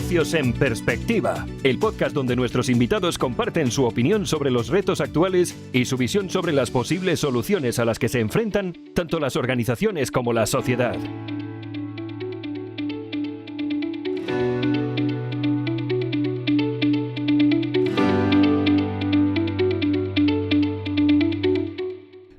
Negocios en Perspectiva, el podcast donde nuestros invitados comparten su opinión sobre los retos actuales y su visión sobre las posibles soluciones a las que se enfrentan tanto las organizaciones como la sociedad.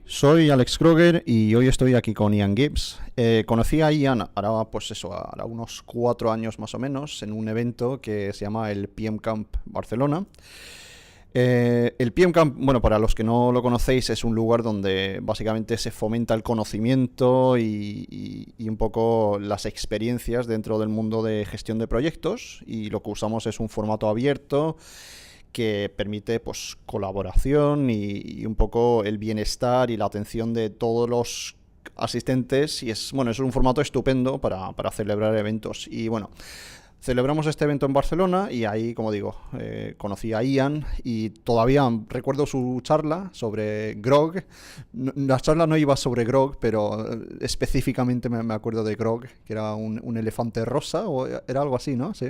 Soy Alex Kroger y hoy estoy aquí con Ian Gibbs. Conocí a Ian hará unos 4 años más o menos en un evento que se llama el PM Camp Barcelona. El PM Camp, bueno, para los que no lo conocéis, es un lugar donde básicamente se fomenta el conocimiento y un poco las experiencias dentro del mundo de gestión de proyectos, y lo que usamos es un formato abierto que permite pues colaboración y un poco el bienestar y la atención de todos los asistentes, y es un formato estupendo para celebrar eventos. Y bueno, celebramos este evento en Barcelona y ahí, como digo, conocí a Ian y todavía recuerdo su charla sobre grog. La charla no iba sobre grog, pero específicamente me acuerdo de grog, que era un elefante rosa, o era algo así, ¿no? Sí.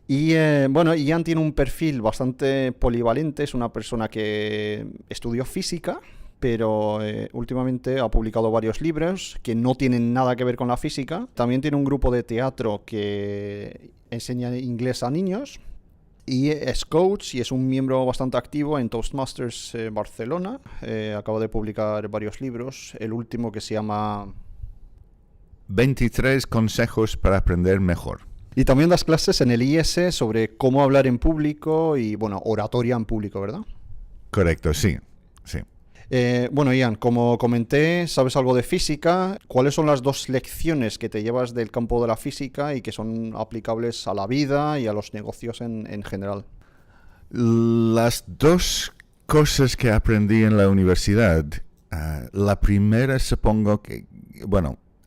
Y Ian tiene un perfil bastante polivalente. Es una persona que estudió física, pero últimamente ha publicado varios libros que no tienen nada que ver con la física. También tiene un grupo de teatro que enseña inglés a niños. Y es coach y es un miembro bastante activo en Toastmasters Barcelona. Acaba de publicar varios libros. El último que se llama 23 consejos para aprender mejor. Y también das clases en el IS sobre cómo hablar en público y, oratoria en público, ¿verdad? Correcto, sí. Ian, como comenté, sabes algo de física. ¿Cuáles son las 2 lecciones que te llevas del campo de la física y que son aplicables a la vida y a los negocios en general? Las 2 cosas que aprendí en la universidad. La primera, supongo que,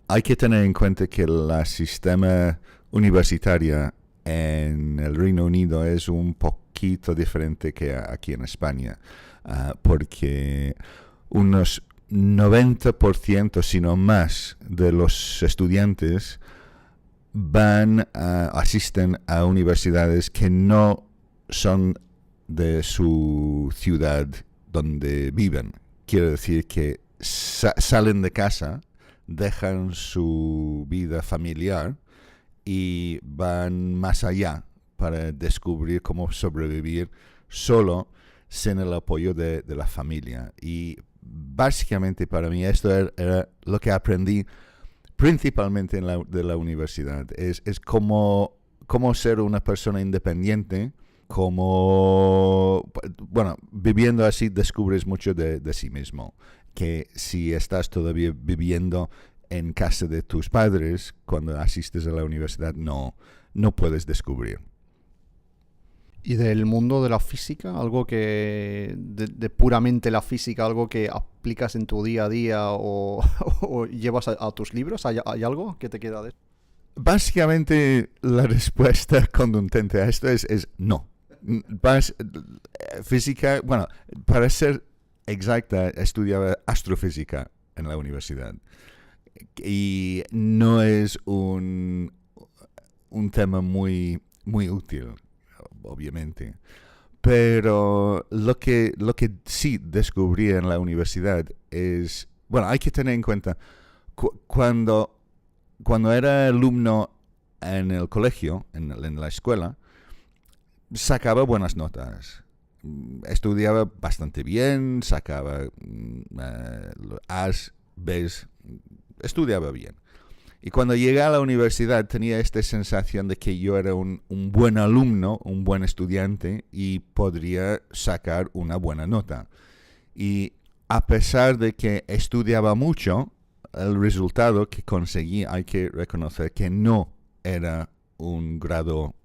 hay que tener en cuenta que el sistema universitaria en el Reino Unido es un poquito diferente que aquí en España, porque unos 90%, si no más, de los estudiantes asisten a universidades que no son de su ciudad donde viven. Quiere decir que salen de casa, dejan su vida familiar y van más allá para descubrir cómo sobrevivir solo, sin el apoyo de la familia. Y básicamente para mí esto era lo que aprendí principalmente de la universidad. Es cómo ser una persona independiente, viviendo así descubres mucho de sí mismo. Que si estás todavía viviendo en casa de tus padres, cuando asistes a la universidad, no puedes descubrir. ¿Y del mundo de la física? ¿Algo que de puramente la física, algo que aplicas en tu día a día o llevas a tus libros? ¿Hay algo que te queda de eso? Básicamente la respuesta contundente a esto es no. Física, para ser exacta, estudiaba astrofísica en la universidad. Y no es un tema muy, muy útil, obviamente. Pero lo que sí descubrí en la universidad es, hay que tener en cuenta, cuando era alumno en el colegio, en la escuela, sacaba buenas notas. Estudiaba bastante bien, sacaba A's, B's, estudiaba bien. Y cuando llegué a la universidad tenía esta sensación de que yo era un buen alumno, un buen estudiante y podría sacar una buena nota. Y a pesar de que estudiaba mucho, el resultado que conseguí, hay que reconocer que no era un grado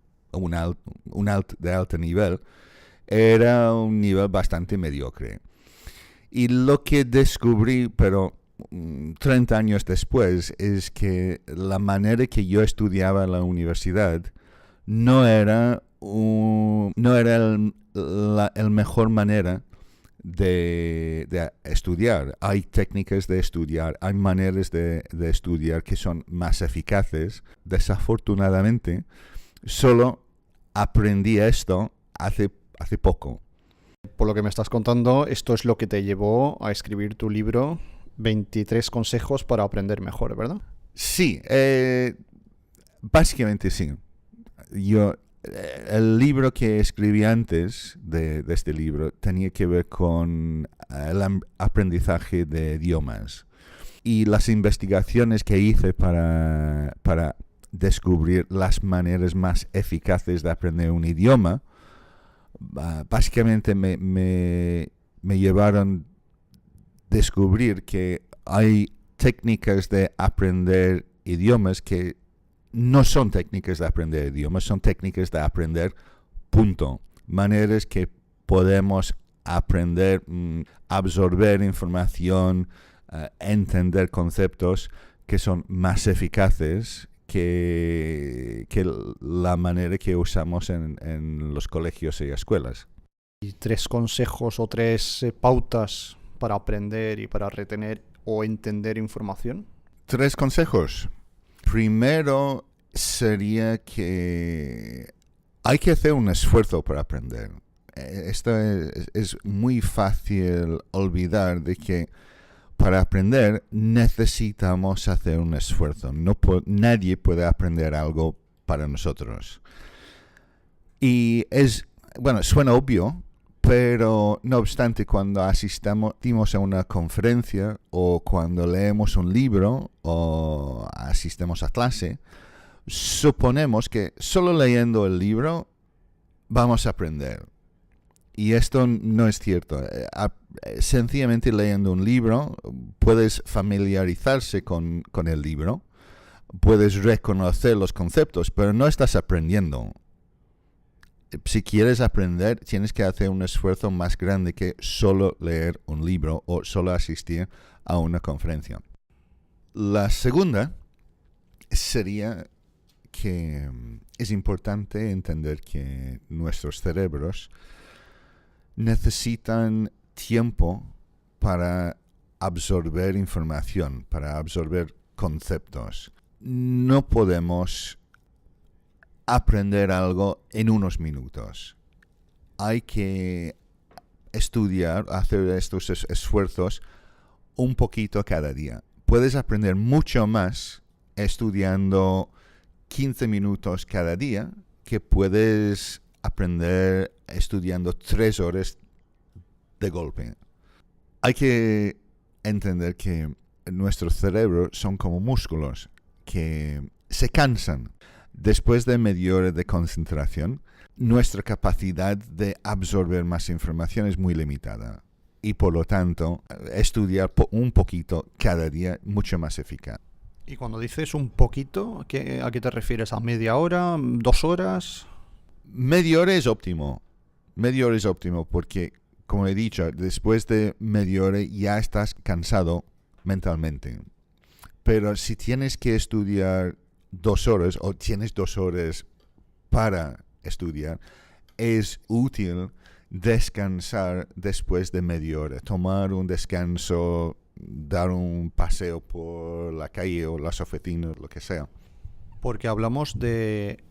de alto nivel, era un nivel bastante mediocre. Y lo que descubrí, pero 30 años después, es que la manera que yo estudiaba en la universidad no era el mejor manera de estudiar. Hay técnicas de estudiar, hay maneras de estudiar que son más eficaces. Desafortunadamente, solo aprendí esto hace poco. Por lo que me estás contando, esto es lo que te llevó a escribir tu libro 23 consejos para aprender mejor, ¿verdad? Sí, básicamente sí. El libro que escribí antes de este libro tenía que ver con el aprendizaje de idiomas. Y las investigaciones que hice para descubrir las maneras más eficaces de aprender un idioma, básicamente me llevaron a descubrir que hay técnicas de aprender idiomas que no son técnicas de aprender idiomas, son técnicas de aprender, punto. Maneras que podemos aprender, absorber información, entender conceptos que son más eficaces que la manera que usamos en los colegios y escuelas. ¿Y 3 consejos o 3 pautas para aprender y para retener o entender información? 3 consejos. Primero sería que hay que hacer un esfuerzo para aprender. Esto es muy fácil olvidar de que para aprender necesitamos hacer un esfuerzo. Nadie puede aprender algo para nosotros. Y suena obvio, pero no obstante, cuando asistimos a una conferencia o cuando leemos un libro o asistimos a clase, suponemos que solo leyendo el libro vamos a aprender. Y esto no es cierto. Sencillamente leyendo un libro puedes familiarizarse con el libro, puedes reconocer los conceptos, pero no estás aprendiendo. Si quieres aprender, tienes que hacer un esfuerzo más grande que solo leer un libro o solo asistir a una conferencia. La segunda sería que es importante entender que nuestros cerebros necesitan tiempo para absorber información, para absorber conceptos. No podemos aprender algo en unos minutos. Hay que estudiar, hacer estos esfuerzos un poquito cada día. Puedes aprender mucho más estudiando 15 minutos cada día que puedes aprender estudiando 3 horas de golpe. Hay que entender que nuestros cerebros son como músculos que se cansan. Después de media hora de concentración, nuestra capacidad de absorber más información es muy limitada. Y por lo tanto, estudiar un poquito cada día mucho más eficaz. Y cuando dices un poquito, ¿a qué te refieres? ¿A media hora? 2 horas? Media hora es óptimo. Media hora es óptimo porque, como he dicho, después de media hora ya estás cansado mentalmente. Pero si tienes que estudiar 2 horas o tienes 2 horas para estudiar, es útil descansar después de media hora. Tomar un descanso, dar un paseo por la calle o las oficinas, lo que sea. Porque hablamos de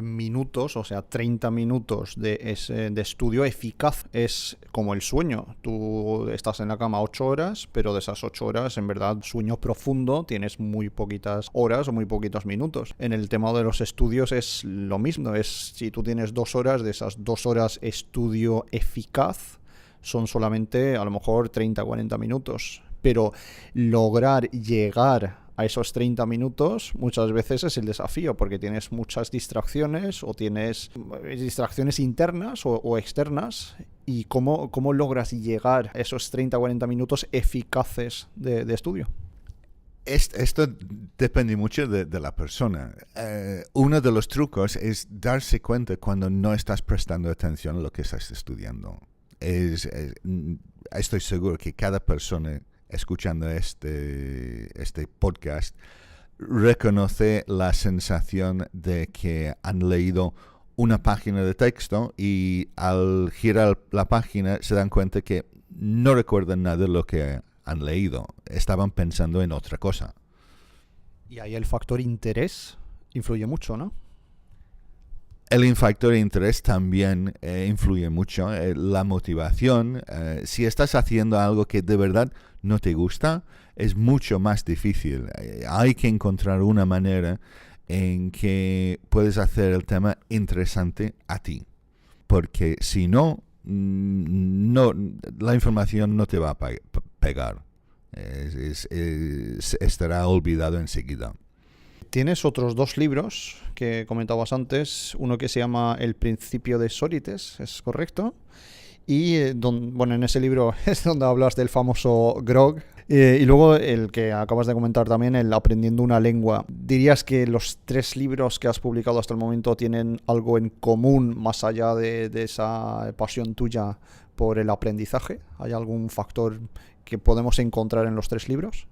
minutos, o sea, 30 minutos de estudio eficaz. Es como el sueño. Tú estás en la cama 8 horas, pero de esas 8 horas, en verdad, sueño profundo, tienes muy poquitas horas o muy poquitos minutos. En el tema de los estudios es lo mismo. Si tú tienes 2 horas, de esas 2 horas estudio eficaz, son solamente a lo mejor 30-40 minutos. Pero lograr llegar a esos 30 minutos muchas veces es el desafío, porque tienes muchas distracciones o tienes distracciones internas o externas. ¿Y cómo logras llegar a esos 30-40 minutos eficaces de estudio? Esto depende mucho de la persona. Uno de los trucos es darse cuenta cuando no estás prestando atención a lo que estás estudiando. Estoy seguro que cada persona escuchando este podcast reconoce la sensación de que han leído una página de texto y al girar la página se dan cuenta que no recuerdan nada de lo que han leído. Estaban pensando en otra cosa. Y ahí el factor interés influye mucho, ¿no? El factor de interés también influye mucho. La motivación, si estás haciendo algo que de verdad no te gusta, es mucho más difícil. Hay que encontrar una manera en que puedes hacer el tema interesante a ti. Porque si no, la información no te va a pegar. Estará olvidado enseguida. Tienes otros 2 libros que comentabas antes, uno que se llama El principio de Sócrates, ¿es correcto? Y en ese libro es donde hablas del famoso grog. Y luego el que acabas de comentar también, el Aprendiendo una lengua. ¿Dirías que los 3 libros que has publicado hasta el momento tienen algo en común más allá de esa pasión tuya por el aprendizaje? ¿Hay algún factor que podemos encontrar en los 3 libros?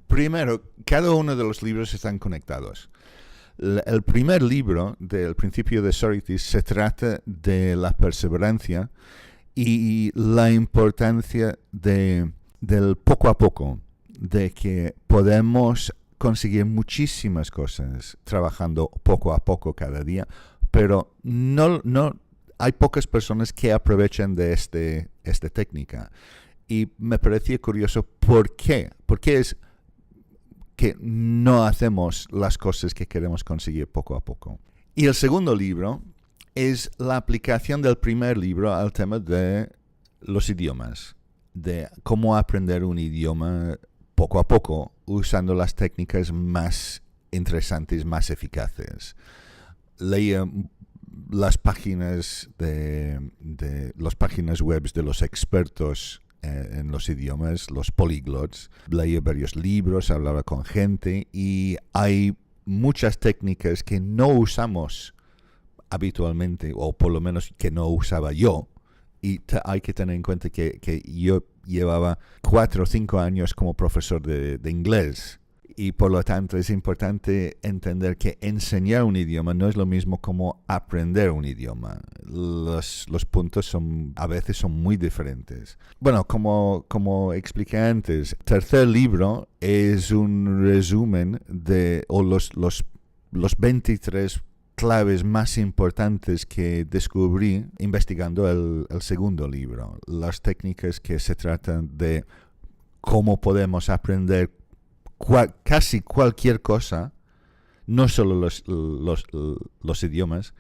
Primero, cada uno de los libros están conectados. El primer libro, del principio de Sócrates, se trata de la perseverancia y la importancia del poco a poco, de que podemos conseguir muchísimas cosas trabajando poco a poco cada día, pero no hay pocas personas que aprovechan de esta técnica. Y me parecía curioso por qué es que no hacemos las cosas que queremos conseguir poco a poco. Y el segundo libro es la aplicación del primer libro al tema de los idiomas, de cómo aprender un idioma poco a poco usando las técnicas más interesantes, más eficaces. Leía las páginas las páginas web de los expertos en los idiomas, los polyglots. Leía varios libros, hablaba con gente y hay muchas técnicas que no usamos habitualmente, o por lo menos que no usaba yo, y hay que tener en cuenta que yo llevaba 4 o 5 años como profesor de inglés, y por lo tanto es importante entender que enseñar un idioma no es lo mismo como aprender un idioma. Los puntos a veces son muy diferentes. Bueno, como expliqué antes, el tercer libro es un resumen de los 23 claves más importantes que descubrí investigando el segundo libro. Las técnicas que se tratan de cómo podemos aprender casi cualquier cosa, no solo los idiomas,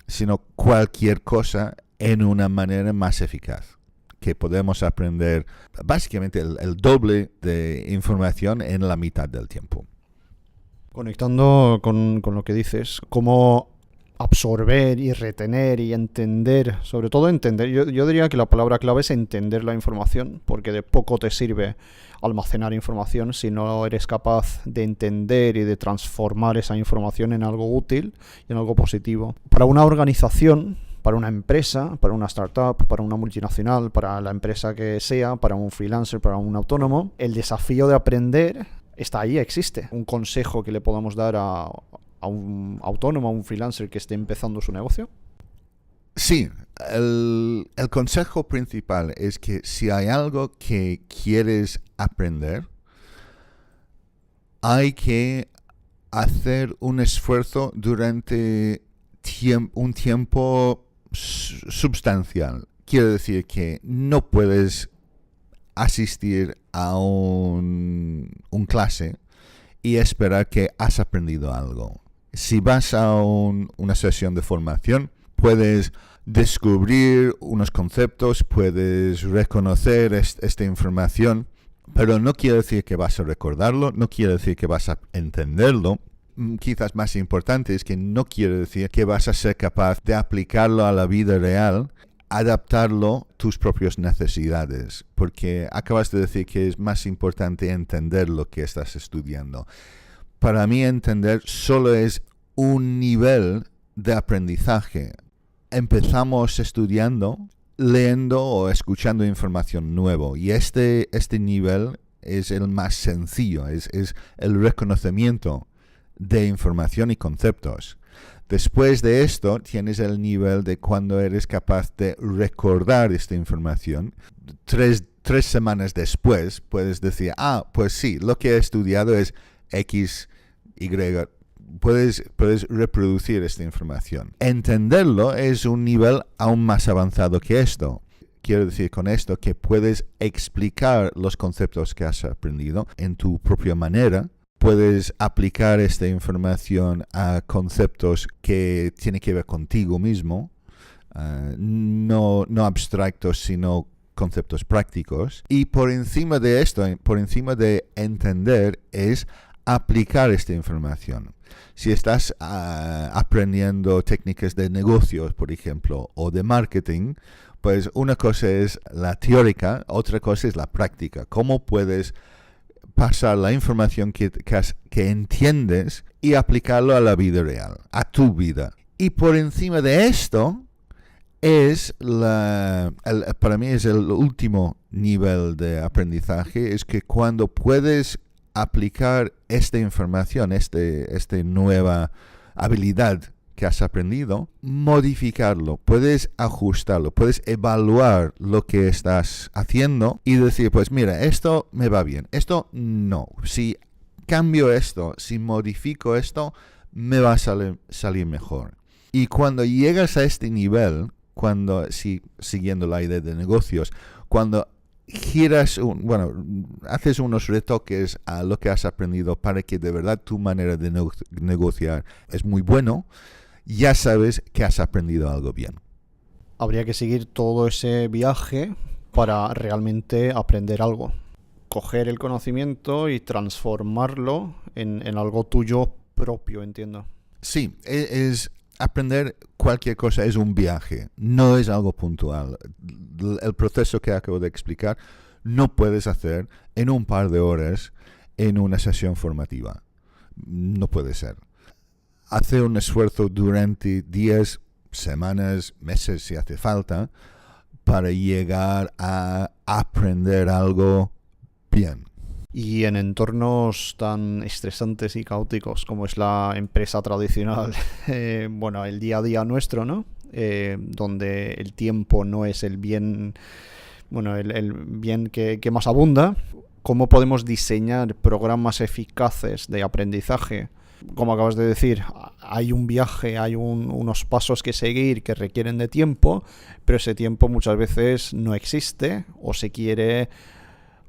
sino cualquier cosa en una manera más eficaz. Que podemos aprender básicamente el doble de información en la mitad del tiempo. Conectando con lo que dices, cómo absorber y retener y entender, sobre todo entender, yo diría que la palabra clave es entender la información, porque de poco te sirve almacenar información si no eres capaz de entender y de transformar esa información en algo útil y en algo positivo. Para una organización, para una empresa, para una startup, para una multinacional, para la empresa que sea, para un freelancer, para un autónomo, el desafío de aprender está ahí, existe. Un consejo que le podamos dar a un autónomo, a un freelancer que esté empezando su negocio. Sí, el consejo principal es que si hay algo que quieres aprender, hay que hacer un esfuerzo durante un tiempo substancial. Quiere decir que no puedes asistir a un clase y esperar que has aprendido algo. Si vas a una sesión de formación, puedes descubrir unos conceptos, puedes reconocer esta información, pero no quiere decir que vas a recordarlo, no quiere decir que vas a entenderlo. Quizás más importante es que no quiere decir que vas a ser capaz de aplicarlo a la vida real, adaptarlo a tus propias necesidades, porque acabas de decir que es más importante entender lo que estás estudiando. Para mí entender solo es un nivel de aprendizaje. Empezamos estudiando, leyendo o escuchando información nueva, y este nivel es el más sencillo, es el reconocimiento de información y conceptos. Después de esto tienes el nivel de cuando eres capaz de recordar esta información. Tres semanas después puedes decir, pues sí, lo que he estudiado es X, Y, puedes reproducir esta información. Entenderlo es un nivel aún más avanzado que esto. Quiero decir con esto que puedes explicar los conceptos que has aprendido en tu propia manera. Puedes aplicar esta información a conceptos que tienen que ver contigo mismo, no abstractos, sino conceptos prácticos. Y por encima de esto, por encima de entender, es aplicar esta información. Si estás aprendiendo técnicas de negocios, por ejemplo, o de marketing, pues una cosa es la teórica, otra cosa es la práctica. ¿Cómo puedes pasar la información que entiendes y aplicarlo a la vida real, a tu vida? Y por encima de esto es para mí es el último nivel de aprendizaje, es que cuando puedes aplicar esta información, esta nueva habilidad que has aprendido, modificarlo, puedes ajustarlo, puedes evaluar lo que estás haciendo y decir, pues mira, esto me va bien, esto no. Si cambio esto, si modifico esto, me va a salir mejor. Y cuando llegas a este nivel, siguiendo la idea de negocios, cuando haces unos retoques a lo que has aprendido para que de verdad tu manera de negociar es muy bueno, ya sabes que has aprendido algo bien. Habría que seguir todo ese viaje para realmente aprender algo. Coger el conocimiento y transformarlo en algo tuyo propio, entiendo. Sí, es aprender cualquier cosa, es un viaje, no es algo puntual. El proceso que acabo de explicar no puedes hacer en un par de horas en una sesión formativa. No puede ser. Hace un esfuerzo durante días, semanas, meses si hace falta, para llegar a aprender algo bien. Y en entornos tan estresantes y caóticos como es la empresa tradicional, el día a día nuestro, ¿no? Donde el tiempo no es el bien, el bien que más abunda, ¿cómo podemos diseñar programas eficaces de aprendizaje? Como acabas de decir, hay un viaje, hay unos pasos que seguir que requieren de tiempo, pero ese tiempo muchas veces no existe o se quiere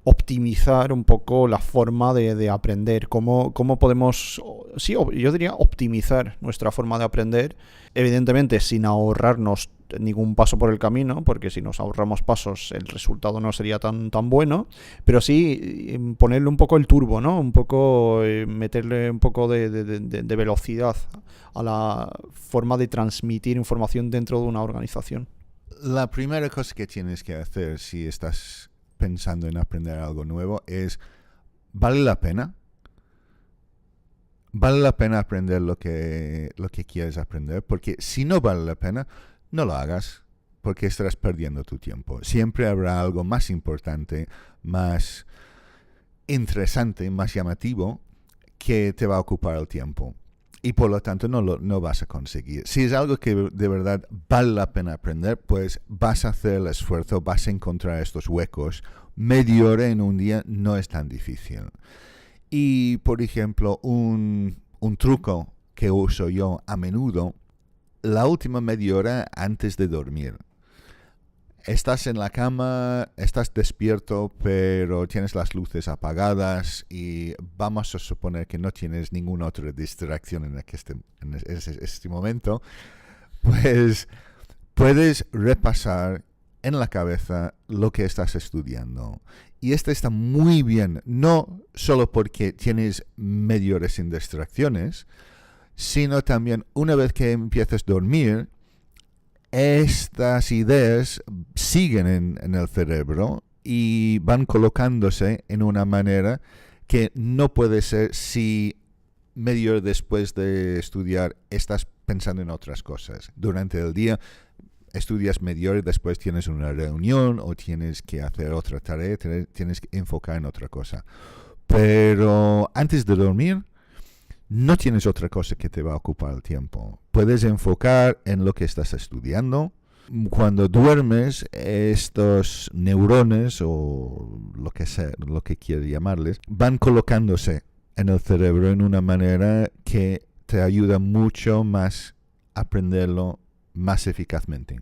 optimizar un poco la forma de aprender. ¿Cómo podemos, yo diría optimizar nuestra forma de aprender? Evidentemente sin ahorrarnos ningún paso por el camino, porque si nos ahorramos pasos el resultado no sería tan bueno, pero sí ponerle un poco el turbo, ¿no? Un poco meterle un poco de velocidad a la forma de transmitir información dentro de una organización. La primera cosa que tienes que hacer si estás pensando en aprender algo nuevo es, ¿vale la pena? ¿Vale la pena aprender lo que quieres aprender? Porque si no vale la pena, no lo hagas, porque estarás perdiendo tu tiempo. Siempre habrá algo más importante, más interesante, más llamativo, que te va a ocupar el tiempo. Y por lo tanto no vas a conseguir. Si es algo que de verdad vale la pena aprender, pues vas a hacer el esfuerzo, vas a encontrar estos huecos. Media hora en un día no es tan difícil. Y, por ejemplo, un truco que uso yo a menudo, la última media hora antes de dormir. Estás en la cama, estás despierto, pero tienes las luces apagadas y vamos a suponer que no tienes ninguna otra distracción en este momento, pues puedes repasar en la cabeza lo que estás estudiando. Y esto está muy bien, no solo porque tienes media hora sin distracciones, sino también una vez que empiezas a dormir, estas ideas siguen en el cerebro y van colocándose en una manera que no puede ser si media hora después de estudiar estás pensando en otras cosas. Durante el día estudias media hora y después tienes una reunión o tienes que hacer otra tarea, tienes que enfocar en otra cosa. Pero antes de dormir, no tienes otra cosa que te va a ocupar el tiempo. Puedes enfocar en lo que estás estudiando. Cuando duermes, estos neurones o lo que sea, lo que quieras llamarles, van colocándose en el cerebro en una manera que te ayuda mucho más a aprenderlo más eficazmente.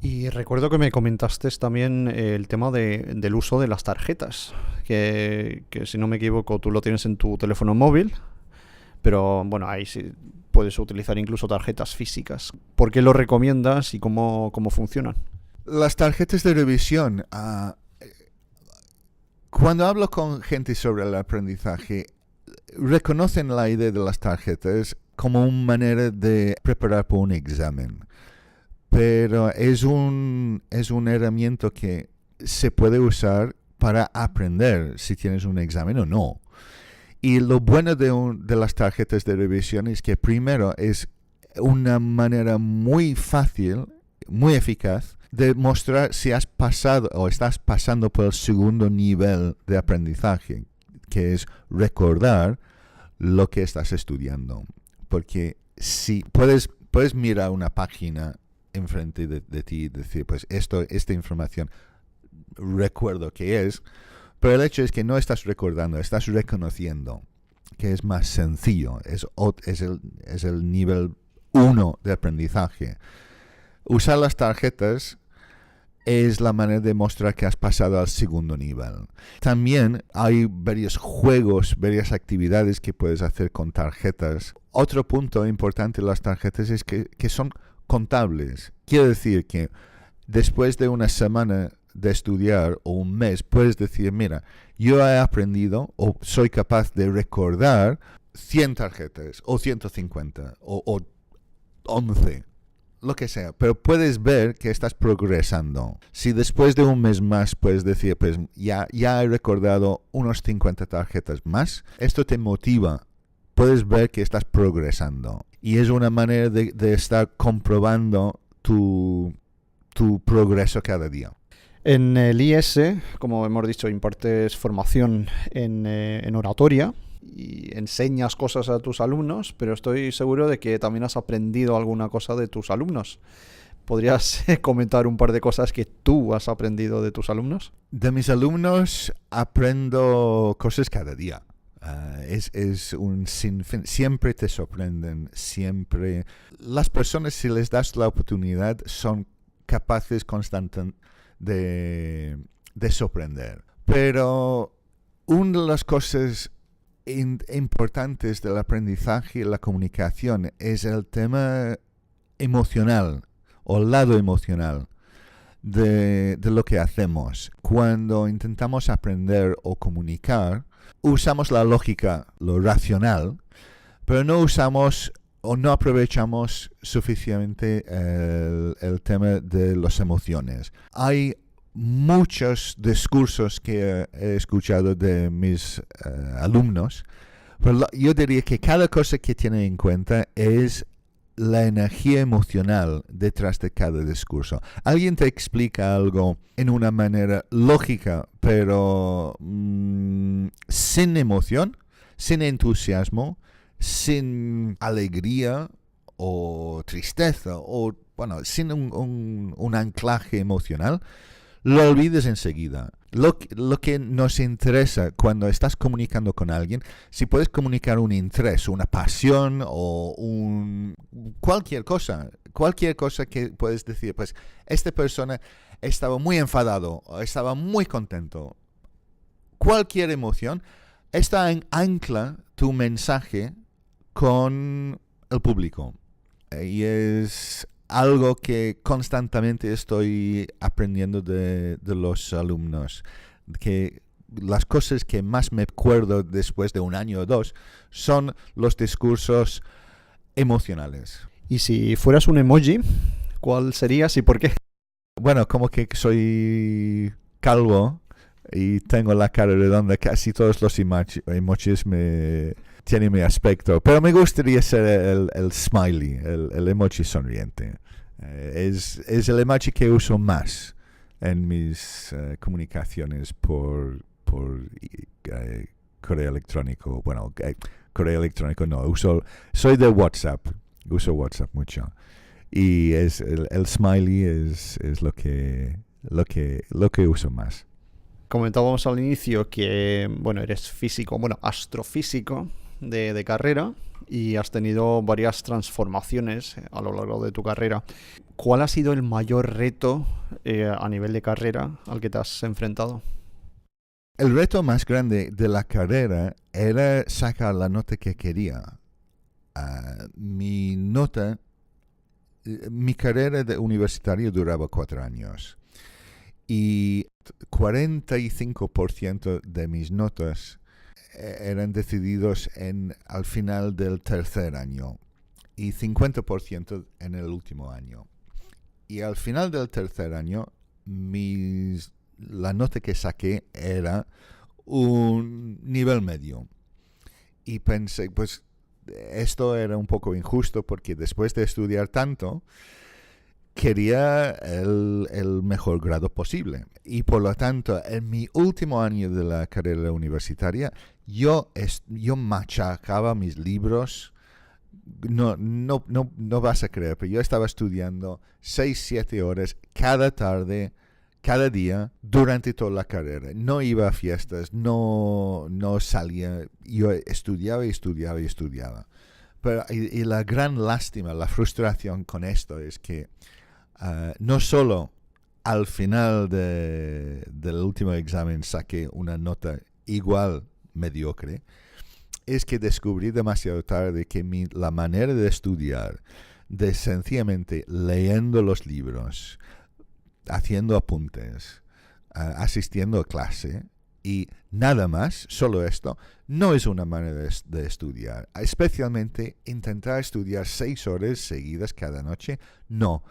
Y recuerdo que me comentaste también el tema del uso de las tarjetas, que si no me equivoco tú lo tienes en tu teléfono móvil, pero bueno, ahí sí puedes utilizar incluso tarjetas físicas. ¿Por qué lo recomiendas y cómo funcionan? Las tarjetas de revisión. Cuando hablo con gente sobre el aprendizaje, reconocen la idea de las tarjetas como una manera de preparar por un examen. Pero es una herramienta que se puede usar para aprender si tienes un examen o no. Y lo bueno de las tarjetas de revisión es que primero es una manera muy fácil, muy eficaz, de mostrar si has pasado o estás pasando por el segundo nivel de aprendizaje, que es recordar lo que estás estudiando. Porque si puedes mirar una página enfrente de ti y decir, pues esta información recuerdo que es, pero el hecho es que no estás recordando, estás reconociendo, que es más sencillo, es el nivel 1 de aprendizaje. Usar las tarjetas es la manera de mostrar que has pasado al segundo nivel. También hay varios juegos, varias actividades que puedes hacer con tarjetas. Otro punto importante de las tarjetas es que son contables. Quiere decir que después de una semana de estudiar o un mes, puedes decir, mira, yo he aprendido o soy capaz de recordar 100 tarjetas o 150 o 11, lo que sea, pero puedes ver que estás progresando. Si después de un mes más puedes decir, pues ya he recordado unos 50 tarjetas más, esto te motiva. Puedes ver que estás progresando. Y es una manera de estar comprobando tu progreso cada día. En el IS, como hemos dicho, impartes formación en oratoria y enseñas cosas a tus alumnos, pero estoy seguro de que también has aprendido alguna cosa de tus alumnos. ¿Podrías comentar un par de cosas que tú has aprendido de tus alumnos? De mis alumnos aprendo cosas cada día. Es un sinfín. Siempre te sorprenden, siempre. Las personas, si les das la oportunidad, son capaces constantemente de sorprender. Pero una de las cosas importantes del aprendizaje y la comunicación es el tema emocional o el lado emocional de lo que hacemos. Cuando intentamos aprender o comunicar, usamos la lógica, lo racional, pero no usamos o no aprovechamos suficientemente el tema de las emociones. Hay muchos discursos que he escuchado de mis alumnos, pero yo diría que cada cosa que tienen en cuenta es la energía emocional detrás de cada discurso. Alguien te explica algo en una manera lógica, pero sin emoción, sin entusiasmo, sin alegría o tristeza, o bueno, sin un anclaje emocional, lo olvides enseguida. Lo que nos interesa cuando estás comunicando con alguien, si puedes comunicar un interés, una pasión o cualquier cosa que puedes decir, pues esta persona estaba muy enfadado o estaba muy contento. Cualquier emoción, esta ancla tu mensaje con el público. Y es algo que constantemente estoy aprendiendo de los alumnos, que las cosas que más me acuerdo después de un año o dos son los discursos emocionales. Y si fueras un emoji, ¿cuál serías y por qué? Bueno, como que soy calvo y tengo la cara redonda, casi todos los emojis tienen mi aspecto, pero me gustaría ser el smiley, el emoji sonriente. Es el emoji que uso más en mis comunicaciones por correo electrónico. Bueno, correo electrónico no, soy de WhatsApp, uso WhatsApp mucho. Y es el smiley es lo que uso más. Comentábamos al inicio que, bueno, eres físico, astrofísico, de carrera y has tenido varias transformaciones a lo largo de tu carrera. ¿Cuál ha sido el mayor reto a nivel de carrera al que te has enfrentado? El reto más grande de la carrera era sacar la nota que quería. Mi carrera de universitario duraba 4 años y 45% de mis notas eran decididos al final del tercer año y 50% en el último año. Y al final del tercer año, la nota que saqué era un nivel medio. Y pensé, pues esto era un poco injusto porque después de estudiar tanto, quería el mejor grado posible. Y por lo tanto, en mi último año de la carrera universitaria, yo machacaba mis libros. No vas a creer, pero yo estaba estudiando 6-7 horas cada tarde, cada día, durante toda la carrera. No iba a fiestas, no salía. Yo estudiaba. Pero y la gran lástima, la frustración con esto es que no solo al final del último examen saqué una nota igual mediocre, es que descubrí demasiado tarde que la manera de estudiar, de sencillamente leyendo los libros, haciendo apuntes, asistiendo a clase y nada más, solo esto, no es una manera de estudiar. Especialmente intentar estudiar 6 horas seguidas cada noche. No,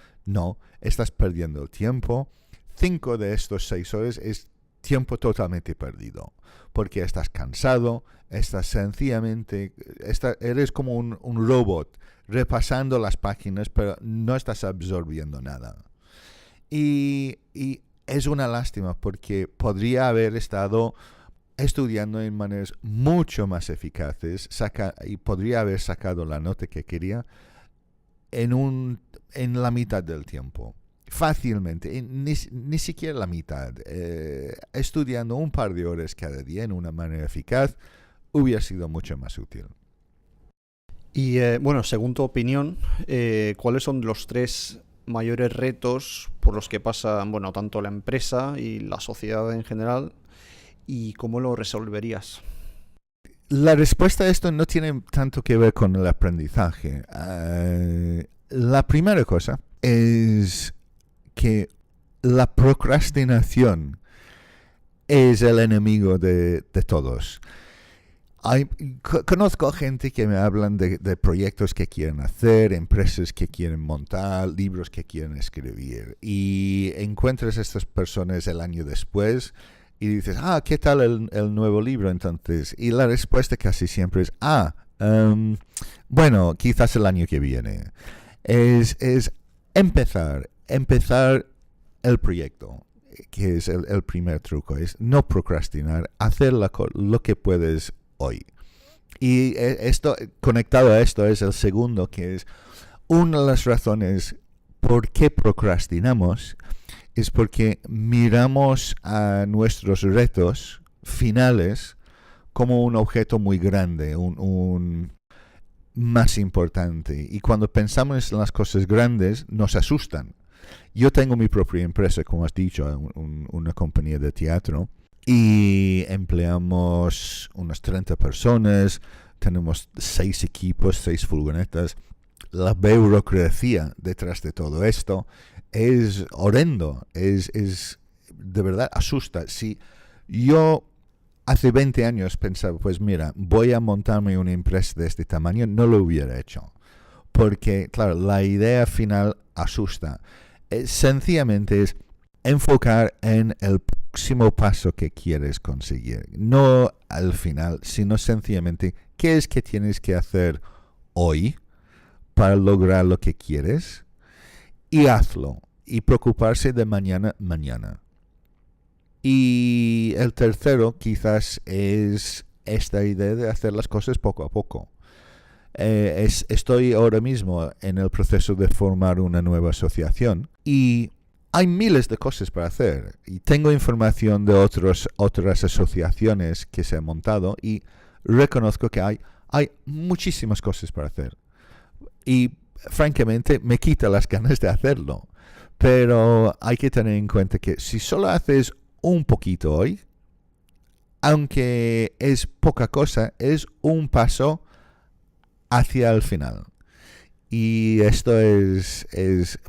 estás perdiendo el tiempo. 5 de estos 6 horas es tiempo totalmente perdido, porque estás cansado, estás sencillamente, eres como un robot repasando las páginas, pero no estás absorbiendo nada. Y es una lástima porque podría haber estado estudiando en maneras mucho más eficaces y podría haber sacado la nota que quería en la mitad del tiempo. Fácilmente, ni siquiera la mitad. Estudiando un par de horas cada día en una manera eficaz hubiera sido mucho más útil. Y bueno, según tu opinión, ¿cuáles son los 3 mayores retos por los que pasan, bueno, tanto la empresa y la sociedad en general, y cómo lo resolverías? La respuesta a esto no tiene tanto que ver con el aprendizaje. La primera cosa es que la procrastinación es el enemigo de todos. Conozco gente que me hablan de proyectos que quieren hacer, empresas que quieren montar, libros que quieren escribir. Y encuentras a estas personas el año después y dices, ¿qué tal el nuevo libro entonces? Y la respuesta casi siempre es, bueno, quizás el año que viene. Es empezar el proyecto, que es el primer truco, es no procrastinar, hacer lo que puedes hoy. Y esto, conectado a esto, es el segundo, que es una de las razones por qué procrastinamos, es porque miramos a nuestros retos finales como un objeto muy grande, un más importante. Y cuando pensamos en las cosas grandes, nos asustan. Yo tengo mi propia empresa, como has dicho, una compañía de teatro, y empleamos unas 30 personas, tenemos 6 equipos, 6 furgonetas. La burocracia detrás de todo esto es horrendo, es de verdad asusta. Si yo hace 20 años pensaba, pues mira, voy a montarme una empresa de este tamaño, no lo hubiera hecho. Porque, claro, la idea final asusta. Sencillamente es enfocar en el próximo paso que quieres conseguir. No al final, sino sencillamente qué es que tienes que hacer hoy para lograr lo que quieres, y hazlo. Y preocuparse de mañana. Y el tercero quizás es esta idea de hacer las cosas poco a poco. Estoy ahora mismo en el proceso de formar una nueva asociación y hay miles de cosas para hacer. Y tengo información de otras asociaciones que se han montado y reconozco que hay Hay muchísimas cosas para hacer. Y francamente me quita las ganas de hacerlo. Pero hay que tener en cuenta que si solo haces un poquito hoy, aunque es poca cosa, es un paso hacia el final. Y esto es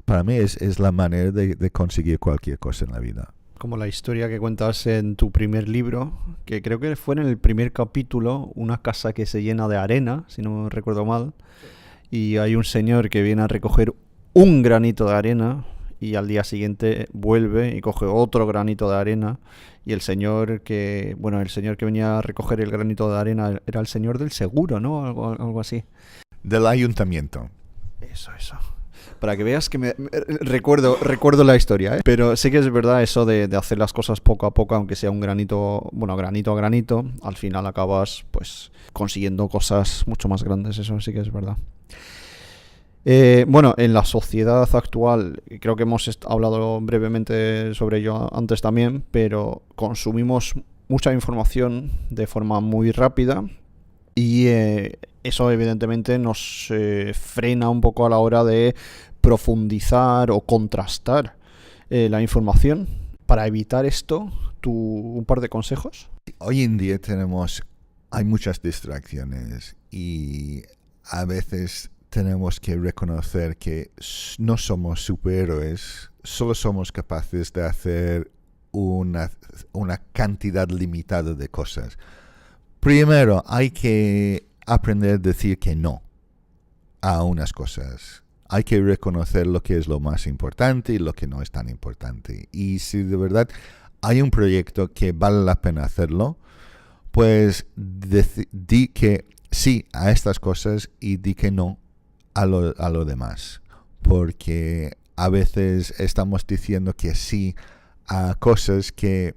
para mí es la manera de conseguir cualquier cosa en la vida. Como la historia que cuentas en tu primer libro, que creo que fue en el primer capítulo, una casa que se llena de arena, si no recuerdo mal, y hay un señor que viene a recoger un granito de arena y al día siguiente vuelve y coge otro granito de arena, y el señor que venía a recoger el granito de arena era el señor del seguro, ¿no? Algo así. Del ayuntamiento. Eso. Para que veas que recuerdo la historia, ¿eh? Pero sí que es verdad eso de hacer las cosas poco a poco, aunque sea un granito a granito, al final acabas pues consiguiendo cosas mucho más grandes, eso sí que es verdad. En la sociedad actual, creo que hemos hablado brevemente sobre ello antes también, pero consumimos mucha información de forma muy rápida y eso evidentemente nos frena un poco a la hora de profundizar o contrastar la información. Para evitar esto, un par de consejos. Hoy en día hay muchas distracciones y a veces tenemos que reconocer que no somos superhéroes, solo somos capaces de hacer una cantidad limitada de cosas. Primero, hay que aprender a decir que no a unas cosas. Hay que reconocer lo que es lo más importante y lo que no es tan importante. Y si de verdad hay un proyecto que vale la pena hacerlo, pues di que sí a estas cosas y di que no a lo demás. Porque a veces estamos diciendo que sí a cosas que,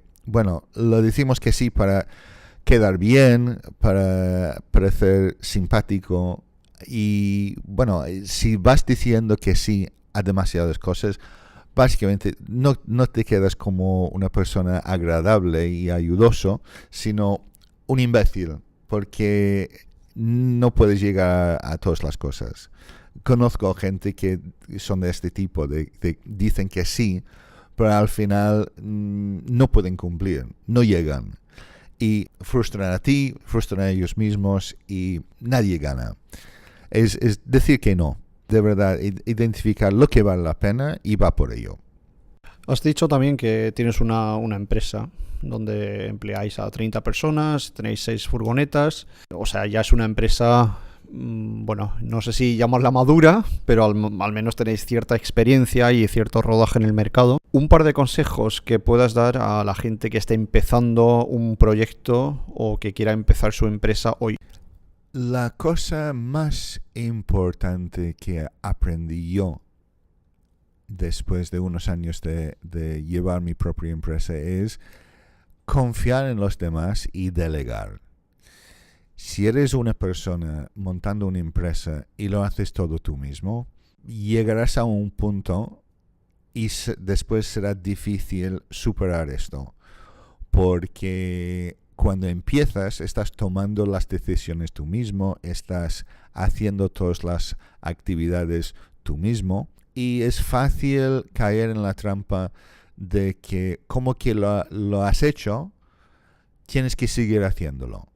lo decimos que sí para quedar bien, para parecer simpático. Y si vas diciendo que sí a demasiadas cosas, básicamente no te quedas como una persona agradable y ayudoso, sino un imbécil, porque no puedes llegar a todas las cosas. Conozco gente que son de este tipo, dicen que sí, pero al final no pueden cumplir, no llegan. Y frustran a ti, frustran a ellos mismos y nadie gana. Es decir que no, de verdad, identificar lo que vale la pena y va por ello. Has dicho también que tienes una empresa donde empleáis a 30 personas, tenéis 6 furgonetas, o sea, ya es una empresa, no sé si llamarla madura, pero al menos tenéis cierta experiencia y cierto rodaje en el mercado. Un par de consejos que puedas dar a la gente que esté empezando un proyecto o que quiera empezar su empresa hoy. La cosa más importante que aprendí yo después de unos años de llevar mi propia empresa es confiar en los demás y delegar. Si eres una persona montando una empresa y lo haces todo tú mismo, llegarás a un punto y después será difícil superar esto, porque cuando empiezas, estás tomando las decisiones tú mismo, estás haciendo todas las actividades tú mismo y es fácil caer en la trampa de que como que lo has hecho, tienes que seguir haciéndolo.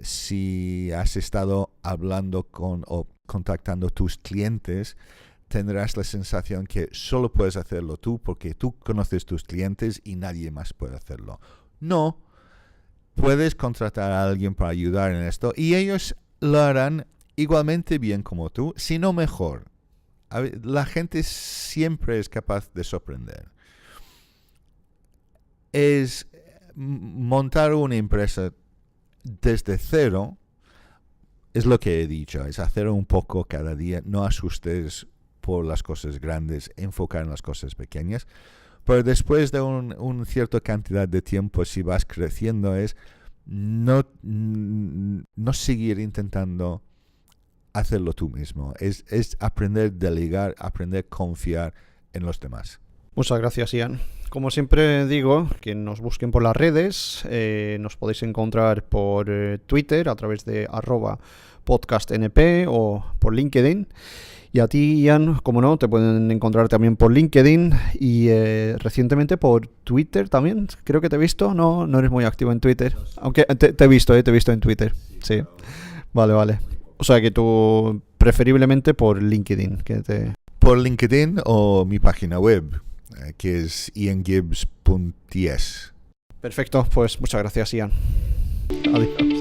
Si has estado hablando o contactando tus clientes, tendrás la sensación que solo puedes hacerlo tú porque tú conoces tus clientes y nadie más puede hacerlo. No. Puedes contratar a alguien para ayudar en esto y ellos lo harán igualmente bien como tú, si no mejor. La gente siempre es capaz de sorprender. Es montar una empresa desde cero, es lo que he dicho, es hacer un poco cada día, no asustes por las cosas grandes, enfocar en las cosas pequeñas. Pero después de una cierta cantidad de tiempo, si vas creciendo, es no seguir intentando hacerlo tú mismo. Es aprender a delegar, aprender a confiar en los demás. Muchas gracias, Ian. Como siempre digo, que nos busquen por las redes, nos podéis encontrar por Twitter a través de @podcastnp o por LinkedIn. Y a ti, Ian, como no, te pueden encontrar también por LinkedIn y recientemente por Twitter también. Creo que te he visto, no eres muy activo en Twitter. Aunque te he visto en Twitter. Sí. Vale. O sea que tú preferiblemente por LinkedIn. Por LinkedIn o mi página web, que es iangibbs.es. Perfecto, pues muchas gracias, Ian. Adiós.